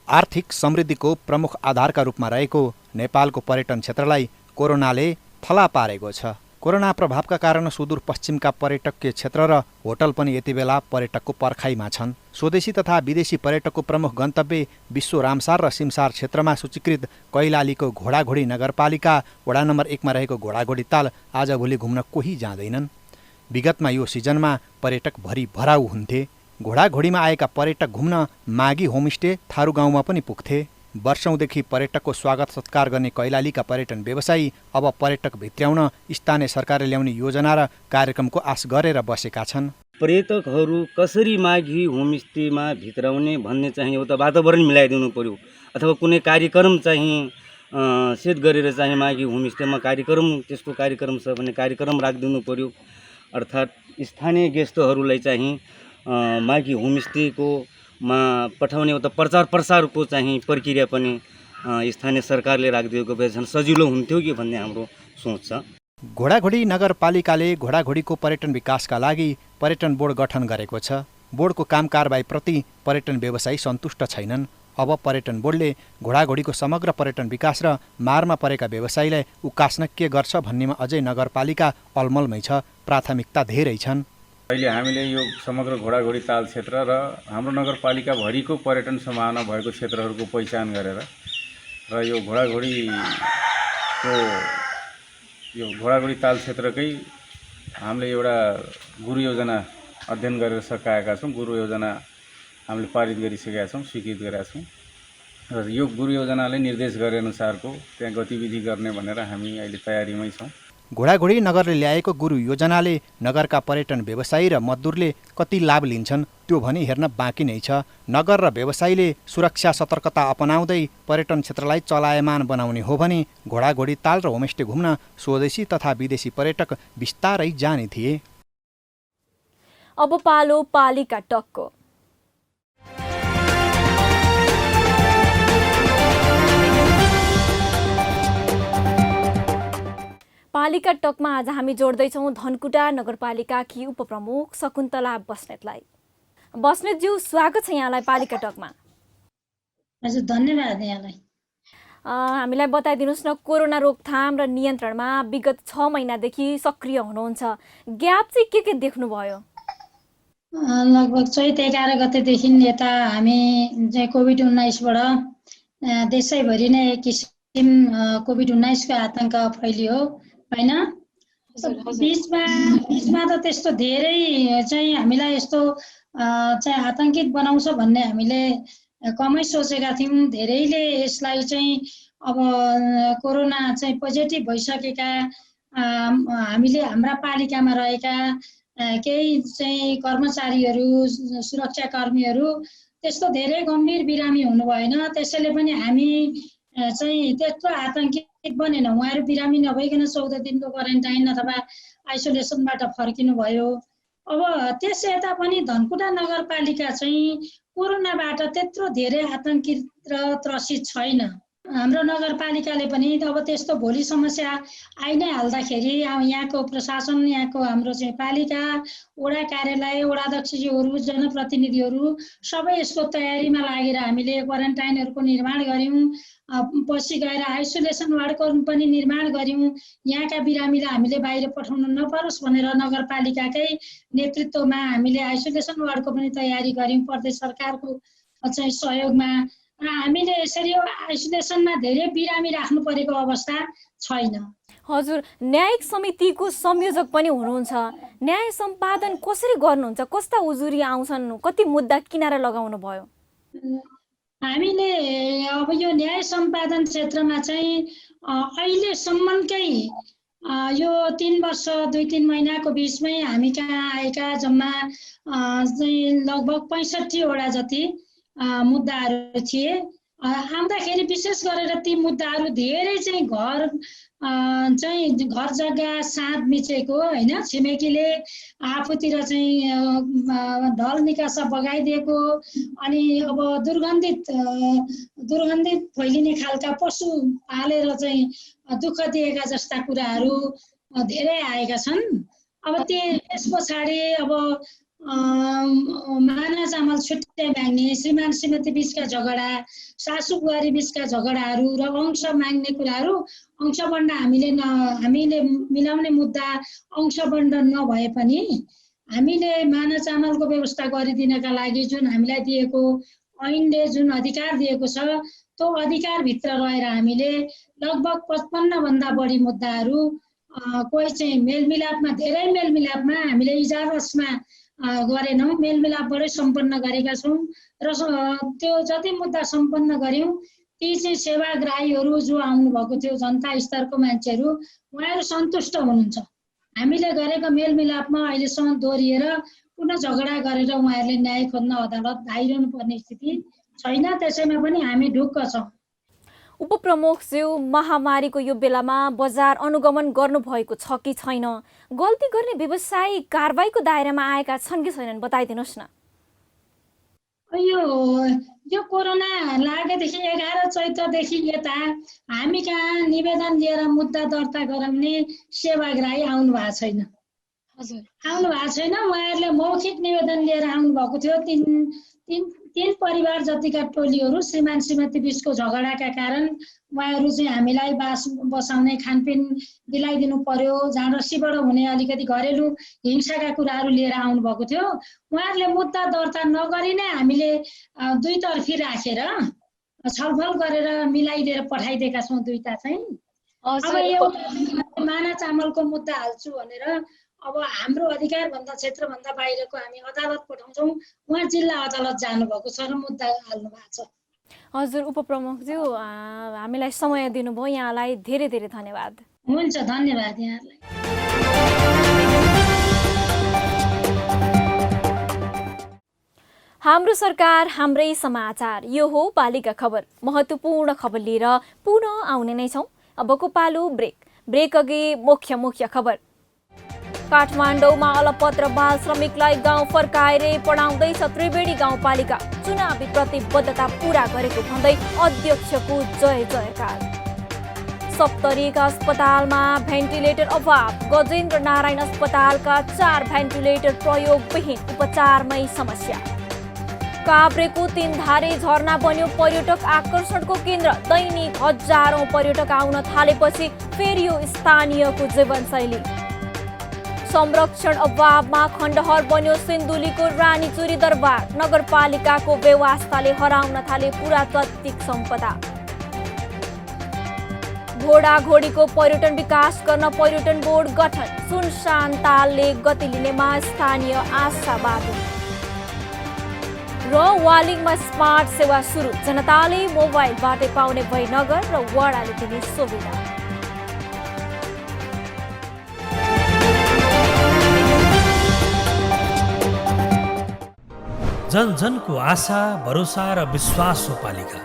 आर्थिक समृद्धिको प्रमुख आधारका रूपमा रहेको नेपालको पर्यटन क्षेत्रलाई कोरोनाले थला पारेको छ। कोरोना प्रभावका कारण सुदूरपश्चिमका पर्यटकीय क्षेत्र र होटल पनि यति बेला पर्यटकको पर्खाइमा छन्। स्वदेशी तथा विदेशी पर्यटकको प्रमुख गन्तव्य विश्व रामसार र सिमसार क्षेत्रमा सूचीकृत कैलालीको घोडाघोडी नगरपालिका वडा नम्बर 1 मा रहेको घोडाघोडी ताल आजभोलि घुम्न कोही जाँदैनन्। विगतमा यो सिजनमा पर्यटक भरि भराउ हुन्थे। घोडाघोडीमा आएका पर्यटक घुम्न मागी होमस्टे थारू गाउँमा पनि पुग्थे। वर्षौंदेखि पर्यटकको स्वागत सत्कार गर्ने कैलालीका पर्यटन व्यवसायी अब पर्यटक भित्र्याउन स्थानीय सरकारले ल्याउने योजना र कार्यक्रमको आश गरेर बसेका छन्। पर्यटकहरू कसरी मागी होमस्टेमा भित्राउने भन्ने चाहिँ एउटा वातावरण मिलाइदिनु पर्यो, अथवा कुनै कार्यक्रम चाहिँ सेट गरेर चाहिँ मागी होमस्टेमा त्यसको कार्यक्रम छ भने कार्यक्रम राखिदिनु पर्यो। अर्थात् स्थानीय गेस्टहरूलाई चाहिँ मागी होमस्टेको पठाउने एउटा प्रचार प्रसारको चाहिँ प्रक्रिया पनि स्थानीय सरकारले राखिदिएको भए झन् सजिलो हुन्थ्यो कि भन्ने हाम्रो सोच छ। घोडाघोडी नगरपालिकाले घोडाघोडीको पर्यटन विकासका लागि पर्यटन बोर्ड गठन गरेको छ। बोर्डको काम कारबाहीप्रति पर्यटन व्यवसायी सन्तुष्ट छैनन्। अब पर्यटन बोर्डले घोडाघोडीको समग्र पर्यटन विकास र मारमा परेका व्यवसायीलाई उकास्न के गर्छ भन्नेमा अझै नगरपालिका अलमलमै छ। प्राथमिकता धेरै छन्। अहिले हामीले यो समग्र घोडाघोडी ताल क्षेत्र र हाम्रो नगरपालिकाभरिको पर्यटन सम्भावना भएको क्षेत्रहरूको पहिचान गरेर र यो घोडाघोडी ताल क्षेत्रकै हामीले एउटा गुरु योजना अध्ययन गरेर सकाएका छौँ। गुरु योजना हामीले पारित गरिसकेका छौँ, स्वीकृत गरेका छौँ र यो गुरु योजनाले निर्देश गरे अनुसारको त्यहाँ गतिविधि गर्ने भनेर हामी अहिले तयारीमै छौँ। घोडाघोडी नगरले ल्याएको गुरु योजनाले नगरका पर्यटन व्यवसायी र मजदुरले कति लाभ लिन्छन् त्यो भनी हेर्न बाँकी नै छ। नगर र व्यवसायीले सुरक्षा सतर्कता अपनाउँदै पर्यटन क्षेत्रलाई चलायमान बनाउने हो भने घोडाघोडी ताल र होमस्टे घुम्न स्वदेशी तथा विदेशी पर्यटक बिस्तारै जाने थिए। अब पालो पालिका टकको। पालिका टकमा आज हामी जोड्दैछौँ धनकुटा नगरपालिकाकी उपप्रमुख शकुन्तला बस्नेतलाई। बस्नेतज्यू, स्वागत छ यहाँलाई पालिका टकमा। हजुर, धन्यवाद यहाँलाई। हामीलाई बताइदिनुहोस् न, कोरोना रोकथाम र नियन्त्रणमा विगत 6 महिनादेखि सक्रिय हुनुहुन्छ। ग्याप चाहिँ के देख्नुभयो? लगभग चैत 11 गतेदेखि यता हामी चाहिँ कोभिड-19बाट देशैभरि नै एक किसिम कोभिड-19 को आतंक फैलियो होइन। बिचमा त त्यस्तो धेरै चाहिँ हामीलाई यस्तो चाहिँ आतंकित बनाउँछ भन्ने हामीले कमै सोचेका थियौँ। धेरैले यसलाई चाहिँ अब कोरोना चाहिँ पोजिटिभ भइसकेका हामीले हाम्रा पालिकामा रहेका केही चाहिँ कर्मचारीहरू, सुरक्षाकर्मीहरू त्यस्तो धेरै गम्भीर बिरामी हुनु भएन। त्यसैले पनि हामी चाहिँ त्यस्तो आतंकित बनेन। उहाँहरू बिरामी नभइकन 14 दिनको क्वारेन्टाइन अथवा आइसोलेसनबाट फर्किनु भयो। अब त्यस यता पनि धनकुटा नगरपालिका चाहिँ कोरोनाबाट त्यत्रो धेरै आतंकित र त्रसित छैन। हाम्रो नगरपालिकाले पनि अब त्यस्तो भोलि समस्या आइ नै हाल्दाखेरि यहाँको प्रशासन, यहाँको हाम्रो चाहिँ पालिका, वडा कार्यालय, वडाध्यक्षज्यूहरू, जनप्रतिनिधिहरू सबै यसको तयारीमा लागेर हामीले क्वारेन्टाइनहरूको निर्माण गऱ्यौँ। पछि गएर आइसोलेसन वार्डको पनि निर्माण गऱ्यौँ। यहाँका बिरामीलाई हामीले बाहिर पठाउन नपरोस् भनेर नगरपालिकाकै नेतृत्वमा हामीले आइसोलेसन वार्डको पनि तयारी गऱ्यौँ प्रदेश सरकारको चाहिँ सहयोगमा। र हामीले यसरी आइसोलेसनमा धेरै बिरामी राख्नु परेको अवस्था छैन। हजुर, न्यायिक समितिको संयोजक पनि हुनुहुन्छ। न्याय सम्पादन कसरी गर्नुहुन्छ? कस्ता उजुरी आउँछन्? कति मुद्दा किनारा लगाउनु भयो? हामीले अब यो न्याय सम्पादन क्षेत्रमा चाहिँ अहिलेसम्मकै यो 3 वर्ष 2-3 महिनाको बिचमै हामी कहाँ आएका जम्मा चाहिँ लगभग 65 वटा जति मुद्दाहरू थिए। आउँदाखेरि विशेष गरेर ती मुद्दाहरू धेरै चाहिँ घर जग्गा साँध मिचेको होइन, छिमेकीले आफूतिर चाहिँ ढल निकासा बगाइदिएको, अनि अब दुर्गन्धित फैलिने खालका पशु पालेर चाहिँ दुःख दिएका जस्ता कुराहरू धेरै आएका छन्। अब त्यस पछाडि अब माना चामल छुट्टै माग्ने, श्रीमान श्रीमती बिचका झगडा, सासू बुहारी बिचका झगडाहरू र अंश माग्ने कुराहरू, अंशबन्ड हामीले मिलाउने मुद्दा अंशबन्ड नभए पनि हामीले माना चामलको व्यवस्था गरिदिनका लागि जुन हामीलाई दिएको ऐनले जुन अधिकार दिएको छ त्यो अधिकारभित्र रहेर हामीले लगभग 55 भन्दा बढी मुद्दाहरू कोही चाहिँ मेलमिलापमा, धेरै मेलमिलापमा हामीले इजाजतमा गरेनौँ, मेलमिलापबाटै सम्पन्न गरेका छौँ। र त्यो जति मुद्दा सम्पन्न गऱ्यौँ ती चाहिँ सेवाग्राहीहरू जो आउनुभएको थियो, जनता स्तरको मान्छेहरू, उहाँहरू सन्तुष्ट हुनुहुन्छ। हामीले गरेको मेलमिलापमा अहिलेसम्म दोहोरिएर पुनः झगडा गरेर उहाँहरूले न्याय खोज्न अदालत धाइरहनु पर्ने स्थिति छैन। त्यसैमा पनि हामी ढुक्क छौँ। उपप्रमुखज्यू, महामारीको यो बेलामा बजार अनुगमन गर्नुभएको छ कि छैन? गल्ती गर्ने व्यवसायी कारबाहीको दायरामा आएका छन् कि छैनन्? बताइदिनुहोस् न। यो कोरोना लागेदेखि 11 चैत्रदेखि यता हामी कहाँ निवेदन लिएर मुद्दा दर्ता गराउने सेवाग्राही आउनु भएको छैन। उहाँहरूले मौखिक निवेदन लिएर आउनु भएको थियो। तीन परिवार जतिका टोलीहरू श्रीमान श्रीमती बिचको झगडाका कारण उहाँहरू चाहिँ हामीलाई बास बसाउने, खानपिन दिलाइदिनु पर्यो, जाँड रसीबाट हुने अलिकति घरेलु हिंसाका कुराहरू लिएर आउनुभएको थियो। उहाँहरूले मुद्दा दर्ता नगरी नै हामीले दुईतर्फी राखेर छलफल गरेर मिलाइदिएर पठाइदिएका छौँ दुईटा चाहिँ। अब एउटा माना चामलको मुद्दा हाल्छु भनेर अब हाम्रो अधिकारभन्दा क्षेत्रभन्दा बाहिरको हामी अदालत पठाउँछौँ। उहाँ जिल्ला अदालत जानुभएको छ र मुद्दा हाल्नु भएको छ। हजुर, उपप्रमुखज्यू, हामीलाई समय दिनुभयो, यहाँलाई धेरै धेरै धन्यवाद। हुन्छ, धन्यवाद यहाँलाई। हाम्रो सरकार, हाम्रै समाचार। यो हो पालिका खबर। महत्त्वपूर्ण खबर लिएर पुनः आउने नै छौँ। अबको पालो ब्रेक अघि मुख्य खबर। काठमाडौँमा अलपत्र बाल श्रमिकलाई गाउँ फर्काएर पढाउँदैछ त्रिवेणी गाउँपालिका। चुनावी प्रतिबद्धता पूरा गरेको भन्दै अध्यक्षको जय जयकार। सप्तरीका अस्पतालमा भेन्टिलेटर अभाव। गजेन्द्र नारायण अस्पतालका 4 भेन्टिलेटर प्रयोगविहीन, उपचारमै समस्या। काभ्रेको 3 धारे झरना बन्यो पर्यटक आकर्षणको केन्द्र। दैनिक हजारौं पर्यटक आउन थालेपछि फेरियो स्थानीयको जीवनशैली। संरक्षण अभावमा खण्डहर बन्यो सिन्धुलीको रानीचुरी दरबार। नगरपालिकाको व्यवस्थाले हराउन थाले पुरातात्विक सम्पदा। घोडाघोडीको पर्यटन विकास गर्न पर्यटन बोर्ड गठन। सुनसान तालले गति लिनेमा स्थानीय आशावादी। र वालिङमा स्मार्ट सेवा सुरु। जनताले मोबाइलबाटै पाउने भई नगर र वडाले दिने सुविधा। जन जनको आशा भरोसा र विश्वास हो पालिका।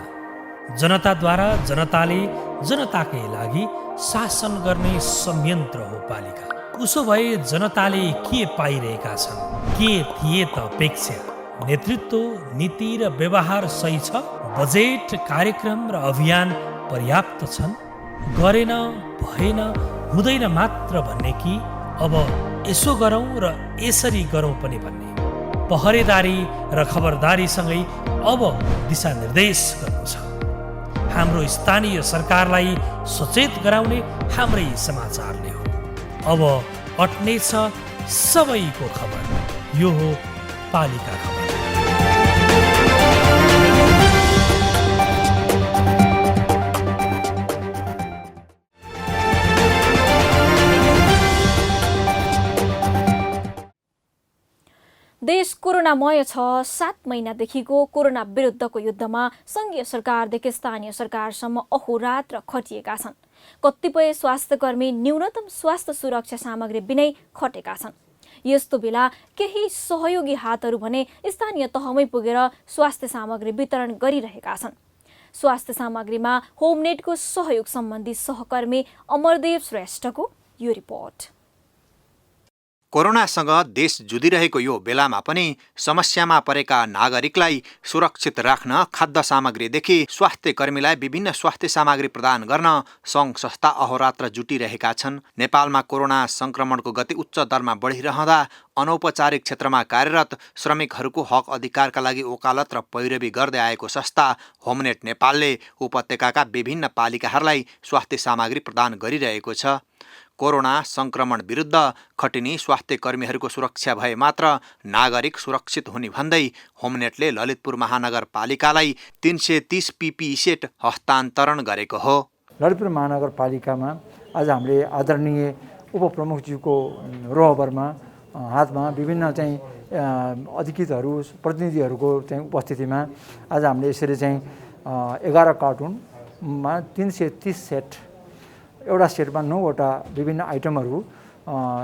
जनताद्वारा जनताले जनताकै लागि शासन गर्ने संयन्त्र हो पालिका। उसो भए जनताले के पाइरहेका छन्? के थिए त अपेक्षा? नेतृत्व, नीति र व्यवहार सही छ? बजेट, कार्यक्रम र अभियान पर्याप्त छन्? गरेन, भएन, हुँदैन मात्र भन्ने कि अब यसो गरौँ र यसरी गरौँ पनि भन्ने? पहरेदारी र खबरदारीसँगै अब दिशानिर्देश गर्नु छ। हाम्रो स्थानीय सरकारलाई सचेत गराउने हाम्रै समाचारले हो। अब अट्नेछ सबैको खबर। यो हो पालिका खबर। देश कोरोनामय छ। 7 महिनादेखिको कोरोना विरुद्धको युद्धमा सङ्घीय सरकारदेखि स्थानीय सरकारसम्म अहोरात्र खटिएका छन्। कतिपय स्वास्थ्यकर्मी न्यूनतम स्वास्थ्य सुरक्षा सामग्री बिनै खटेका छन्। यस्तो बेला केही सहयोगी हातहरू भने स्थानीय तहमै पुगेर स्वास्थ्य सामग्री वितरण गरिरहेका छन्। स्वास्थ्य सामग्रीमा होमनेटको सहयोग सम्बन्धी सहकर्मी अमरदेव श्रेष्ठको यो रिपोर्ट। कोरोनासँग देश जुधिरहेको यो बेलामा पनि समस्यामा परेका नागरिकलाई सुरक्षित राख्न खाद्य सामग्रीदेखि स्वास्थ्य कर्मीलाई विभिन्न स्वास्थ्य सामग्री प्रदान गर्न सङ्घ संस्था अहोरात्र जुटिरहेका छन्। नेपालमा कोरोना संक्रमणको गति उच्च दरमा बढिरहँदा अनौपचारिक क्षेत्रमा कार्यरत श्रमिकहरूको हक अधिकारका लागि वकालत र पैरवी गर्दै आएको संस्था होमनेट नेपालले उपत्यकाका विभिन्न पालिकाहरूलाई स्वास्थ्य सामग्री प्रदान गरिरहेको छ। कोरोना संक्रमण विरुद्ध खटिने स्वास्थ्य कर्मीहरूको सुरक्षा भए मात्र नागरिक सुरक्षित हुने भन्दै होमनेटले ललितपुर महानगरपालिकालाई 330 PPE सेट हस्तान्तरण गरेको हो। ललितपुर महानगरपालिकामा आज हामीले आदरणीय उपप्रमुखज्यूको रोहबरमा हातमा विभिन्न चाहिँ अधिकृतहरू प्रतिनिधिहरूको चाहिँ उपस्थितिमा आज हामीले यसरी चाहिँ 11 कार्टुनमा 330 सेट, एउटा सेटमा 9वटा विभिन्न आइटमहरू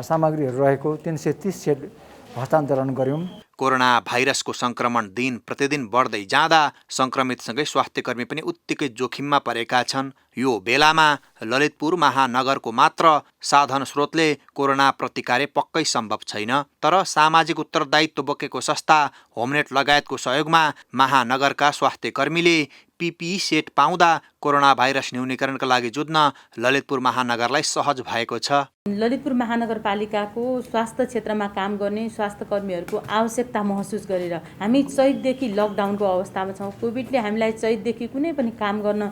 सामग्रीहरू रहेको 330 सेट हस्तान्तरण गर्यौं। कोरोना भाइरसको संक्रमण दिन प्रतिदिन बढ्दै जाँदा संक्रमितसँगै स्वास्थ्यकर्मी पनि उत्तिकै जोखिममा परेका छन्। यो बेलामा ललितपुर महानगरको मात्र साधन स्रोतले कोरोना प्रतिकार पक्कै सम्भव छैन। तर सामाजिक उत्तरदायित्व बोकेको संस्था होमनेट लगायतको सहयोगमा महानगरका स्वास्थ्यकर्मीले PPE सेट पाउँदा कोरोना भाइरस न्यूनीकरणका लागि जुझ्न ललितपुर महानगरलाई सहज भएको छ। ललितपुर महानगरपालिकाको स्वास्थ्य क्षेत्रमा काम गर्ने स्वास्थ्य कर्मीहरूको आवश्यकता महसुस गरेर हामी चैतदेखि लकडाउनको अवस्थामा छौँ। कोभिडले हामीलाई चैतदेखि कुनै पनि काम गर्न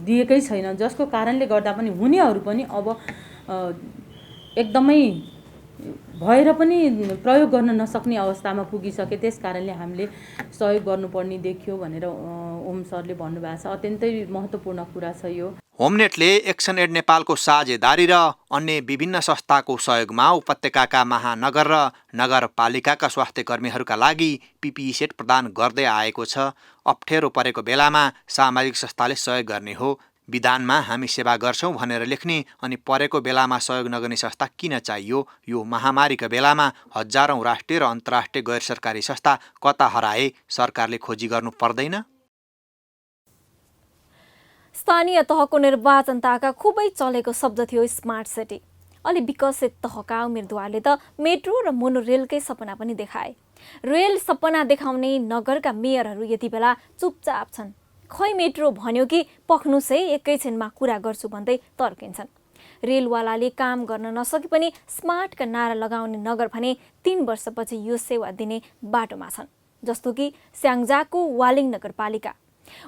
दिएकै छैन, जसको कारणले गर्दा पनि हुनेहरू पनि अब एकदमै भएर पनि प्रयोग गर्न नसक्ने अवस्थामा पुगिसके। त्यस कारणले हामीले सहयोग गर्नुपर्ने देखियो भनेर ओम सरले भन्नुभएको छ। अत्यन्तै महत्त्वपूर्ण कुरा छ यो। होमनेटले एक्सन एड नेपालको साझेदारी र अन्य विभिन्न संस्थाको सहयोगमा उपत्यकाका महानगर र नगरपालिकाका स्वास्थ्य कर्मीहरूका लागि PPE सेट प्रदान गर्दै आएको छ। अप्ठ्यारो परेको बेलामा सामाजिक संस्थाले सहयोग गर्ने हो। विधानमा हामी सेवा गर्छौं भनेर लेख्ने अनि परेको बेलामा सहयोग नगर्ने संस्था किन चाहियो? यो महामारीका बेलामा हजारौं राष्ट्रिय र अन्तर्राष्ट्रिय गैर सरकारी संस्था कता हराए? सरकारले खोजी गर्नु पर्दैन? स्थानीय तहको निर्वाचनताका खुबै चलेको शब्द थियो स्मार्ट सिटी। अलि विकसित तहका उम्मेदवारले त मेट्रो र मोनोरेलकै सपना पनि देखाए। रेल सपना देखाउने नगरका मेयरहरू यति बेला चुपचाप छन्। खै मेट्रो भन्यो कि पख्नुसै एकैछिनमा कुरा गर्छु भन्दै तर्किन्छन्। रेलवालाले काम गर्न नसके पनि स्मार्टका नारा लगाउने नगर भने 3 वर्षपछि यो सेवा दिने बाटोमा छन्। जस्तो कि स्याङ्जाको वालिङ नगरपालिका।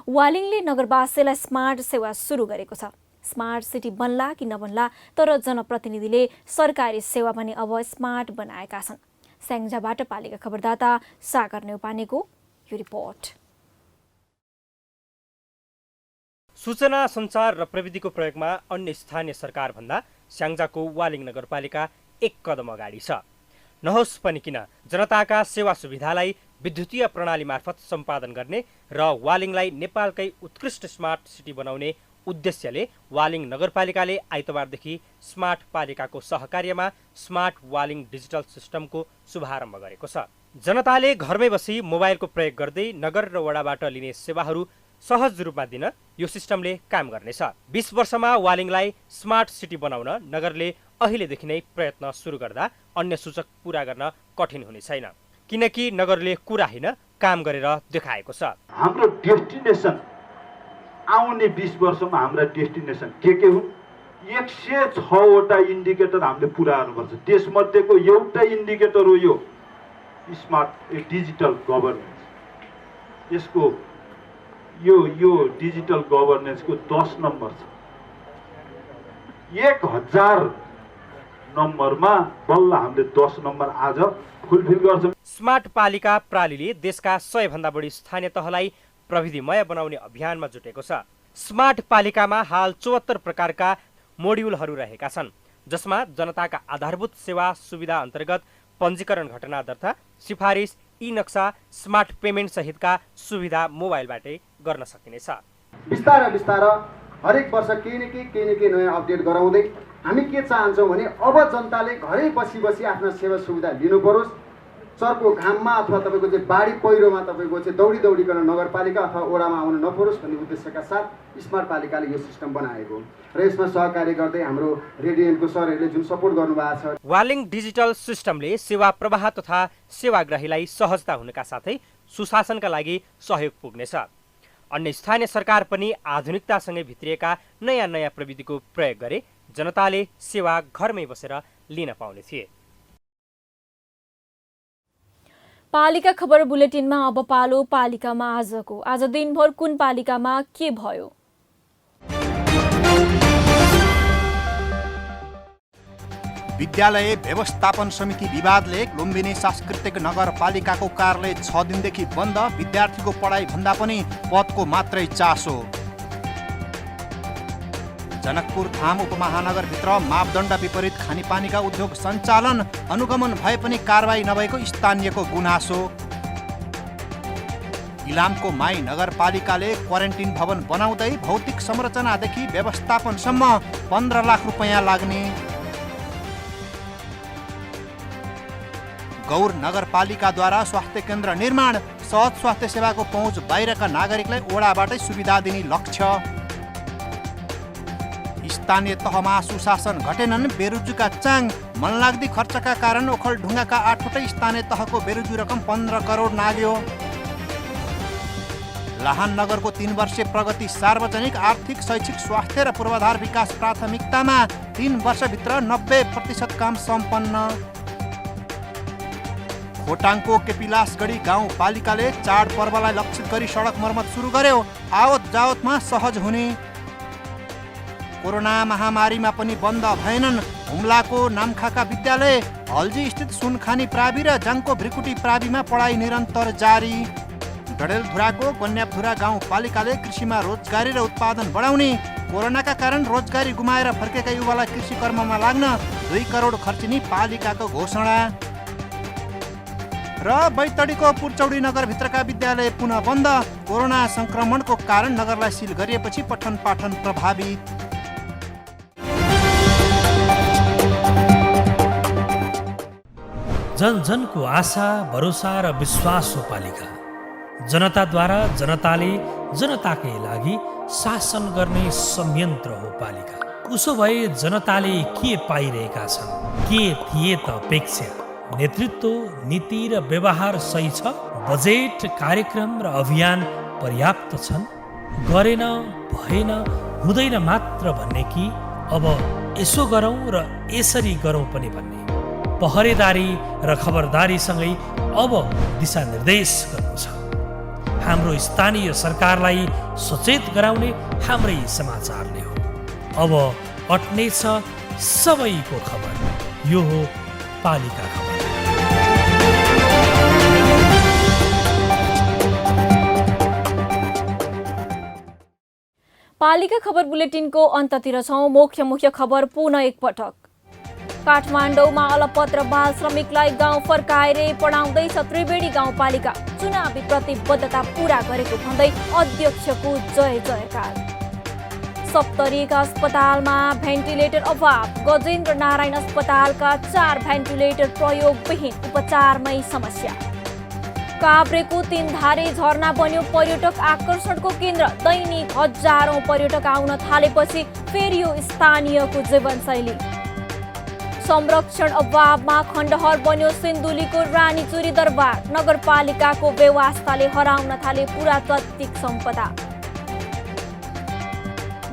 वालिङले नगरवासीलाई स्मार्ट सेवा सुरु गरेको छ। स्मार्ट सिटी बन्ला कि नबन्ला, तर जनप्रतिनिधिले सरकारी सेवा पनि अब स्मार्ट बनाएका छन्। स्याङ्जाबाट पालिका खबरदाता सागर नेउपानेको यो रिपोर्ट। सूचना सञ्चार र प्रविधिको प्रयोगमा अन्य स्थानीय सरकारभन्दा स्याङ्जाको वालिङ नगरपालिका एक कदम अगाडि छ। नहोस् पनि किन जनताका सेवा सुविधालाई विद्युतीय प्रणाली मार्फत सम्पादन गर्ने र वालिङलाई नेपालकै उत्कृष्ट स्मार्ट सिटी बनाउने उद्देश्यले वालिङ नगरपालिकाले आइतबारदेखि स्मार्ट पालिकाको सहकार्यमा स्मार्ट वालिङ डिजिटल सिस्टमको शुभारम्भ गरेको छ। जनताले घरमै बसी मोबाइलको प्रयोग गर्दै नगर र वडाबाट लिने सेवाहरू सहज रूपमा दिन यो सिस्टमले काम गर्नेछ। 20 वर्षमा वालिङलाई स्मार्ट सिटी बनाउन नगरले अहिलेदेखि नै प्रयत्न सुरु गर्दा अन्य सूचक पूरा गर्न कठिन हुने छैन, किनकि नगरले कुरा होइन काम गरेर देखाएको छ। हाम्रो डेस्टिनेसन आउने 20 वर्षमा हाम्रा डेस्टिनेसन के हुन्? 106वटा इन्डिकेटर हामीले पुरा गर्नुपर्छ। त्यसमध्येको एउटा इन्डिकेटर हो यो स्मार्ट डिजिटल गभर्नेन्स। यसको यो डिजिटल गभर्नेन्सको 10 नम्बर छ। 1000 नम्बरमा बल्ल हामीले 10 नम्बर आज फुलफिल गर्छौँ। स्मार्ट पालिका प्रालीले देशका 100 भन्दा बढी स्थानीय तहलाई प्रविधिमय बनाउने अभियानमा जुटेको छ। स्मार्ट पालिकामा हाल 74 प्रकारका मोड्युलहरू रहेका छन्, जसमा जनताका आधारभूत सेवा सुविधा अन्तर्गत पञ्जीकरण घटना दर्ता, सिफारिस, ई नक्सा, स्मार्ट पेमेन्ट सहितका सुविधा मोबाइलबाटै गर्न सकिनेछ। बिस्तारै बिस्तारै हरेक वर्ष केही न केही नयाँ अपडेट गराउँदै हामी के चाहन्छौँ भने अब जनताले घरै बसी आफ्ना सेवा सुविधा लिनु परोस्। चर्को घाममा अथवा तपाईँको चाहिँ बाढी पहिरोमा तपाईँको चाहिँ दौडिकन नगरपालिका अथवा ओडामा आउनु नपरोस् भन्ने उद्देश्यका साथ स्मार्ट पालिकाले यो सिस्टम बनाएको र यसमा सहकार्य गर्दै हाम्रो रेडियनको सरहरूले जुन सपोर्ट गर्नुभएको छ। वालिङ डिजिटल सिस्टमले सेवा प्रवाह तथा सेवाग्राहीलाई सहजता हुनका साथै सुशासनका लागि सहयोग पुग्नेछ। अन्य स्थानीय सरकार पनि आधुनिकतासँगै भित्रिएका नयाँ प्रविधिको प्रयोग गरे जनताले सेवा घरमै बसेर लिन पाउने थिए। पालिका खबर बुलेटिनमा अब पालो पालिकामा आजको। आज दिनभर कुन पालिकामा के भयो? विद्यालय व्यवस्थापन समिति विवादले लुम्बिनी सांस्कृतिक नगरपालिकाको कार्यालय 6 दिनदेखि बन्द। विद्यार्थीको पढाइ भन्दा पनि पदको मात्रै चासो। जनकपुर धाम उपमहानगरभित्र मापदण्ड विपरीत खानेपानीका उद्योग सञ्चालन, अनुगमन भए पनि कारबाही नभएको स्थानीयको गुनासो। इलामको माई नगरपालिकाले क्वारेन्टिन भवन बनाउँदै भौतिक संरचनादेखि व्यवस्थापनसम्म 15 लाख रुपैयाँ लाग्ने। गौर नगरपालिकाद्वारा स्वास्थ्य केन्द्र निर्माण, सहज स्वास्थ्य सेवाको पहुँच बाहिरका नागरिकलाई ओडाबाटै सुविधा दिने लक्ष्य। स्थानीय तहमा सुशासन घटेनन्, बेरुजुका चाङ, मनलाग्दी खर्चका कारण ओखलढुङ्गाका 8वटै स्थानीय तहको बेरुजु रकम 15 करोड नाग्यो। लाहान नगरको 3 वर्षे प्रगति सार्वजनिक, आर्थिक, शैक्षिक, स्वास्थ्य र पूर्वाधार विकास प्राथमिकतामा 3 वर्षभित्र 90% काम सम्पन्न। खोटाङको केपिलासगढी गाउँपालिकाले चाडपर्वलाई लक्षित गरी सडक मर्मत सुरु गर्यो। आवत जावतमा सहज हुने। कोरोना महामारीमा पनि बन्द भएनन् हुम्लाको नामखाका विद्यालय, हल्जी स्थित सुनखानी प्रावि र जाङको भ्रिकुटी प्राविमा पढाइ निरन्तर जारी। डडेलधुराको गन्यापधुरा गाउँपालिकाले कृषिमा रोजगारी र उत्पादन बढाउने, कोरोनाका कारण रोजगारी गुमाएर फर्केका युवालाई कृषि कर्ममा लाग्न 2 करोड खर्चिने पालिकाको घोषणा। र बैतडीको पुर्चौडी नगरभित्रका विद्यालय पुनः बन्द। कोरोना संक्रमणको कारण नगरलाई सिल गरिएपछि पठन पाठन प्रभावित। जन जनको आशा, भरोसा र विश्वास हो पालिका। जनताद्वारा जनताले जनताकै लागि शासन गर्ने संयन्त्र हो पालिका। उसो भए जनताले के पाइरहेका छन्? के थिए त अपेक्षा? नेतृत्व, नीति र व्यवहार सही छ? बजेट, कार्यक्रम र अभियान पर्याप्त छन्? गरेन, भएन, हुँदैन मात्र भन्ने कि अब यसो गरौँ र यसरी गरौँ पनि भन्ने? पहरेदारी र खबरदारीसँगै अब दिशानिर्देश गर्नु छ। हाम्रो स्थानीय सरकारलाई सचेत गराउने हाम्रै समाचारले हो। अब अट्नेछ सबैको खबर। यो हो पालिका खबर। पालिका खबर बुलेटिनको अन्ततिर छौं। मुख्य खबर पुनः एकपटक। काठमाडौँमा अलपत्र बाल श्रमिकलाई गाउँ फर्काएर पढाउँदैछ त्रिवेणी गाउँपालिका। चुनावी प्रतिबद्धता पूरा गरेको भन्दै अध्यक्षको जय जयकार। सप्तरीका अस्पतालमा भेन्टिलेटर अभाव। गजेन्द्र नारायण अस्पतालका 4 भेन्टिलेटर प्रयोगविहीन, उपचारमै समस्या। काभ्रेको तीनधारे झरना बन्यो पर्यटक आकर्षणको केन्द्र। दैनिक हजारौं पर्यटक आउन थालेपछि फेरियो स्थानीयको जीवनशैली। संरक्षण अभावमा खण्डहर बन्यो सिन्धुलीको रानीचुरी दरबार। नगरपालिकाको व्यवस्थाले हराउन थाले पुरातात्विक सम्पदा।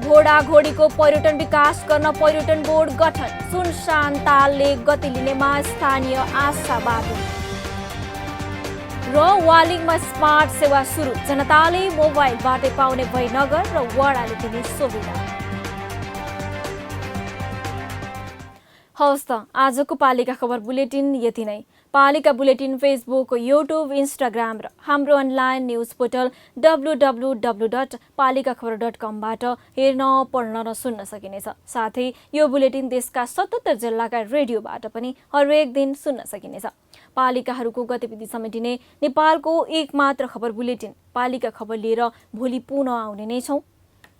घोडाघोडीको पर्यटन विकास गर्न पर्यटन बोर्ड गठन। सुनसान तालले गति लिनेमा स्थानीय आशावादी। र वालिङमा स्मार्ट सेवा सुरु। जनताले मोबाइलबाटै पाउने भई नगर र वडाले दिने सुविधा। हवस् त आजको पालिका खबर बुलेटिन यति नै। पालिका बुलेटिन फेसबुक, युट्युब, इन्स्टाग्राम र हाम्रो अनलाइन न्युज पोर्टल www.palikakhbar.com बाट हेर्न, पढ्न र सुन्न सकिनेछ। साथै यो बुलेटिन देशका 77 जिल्लाका रेडियोबाट पनि हरेक दिन सुन्न सकिनेछ। पालिकाहरूको गतिविधि समेटिने नेपालको एकमात्र खबर बुलेटिन पालिका खबर लिएर भोलि पुनः आउने नै छौं।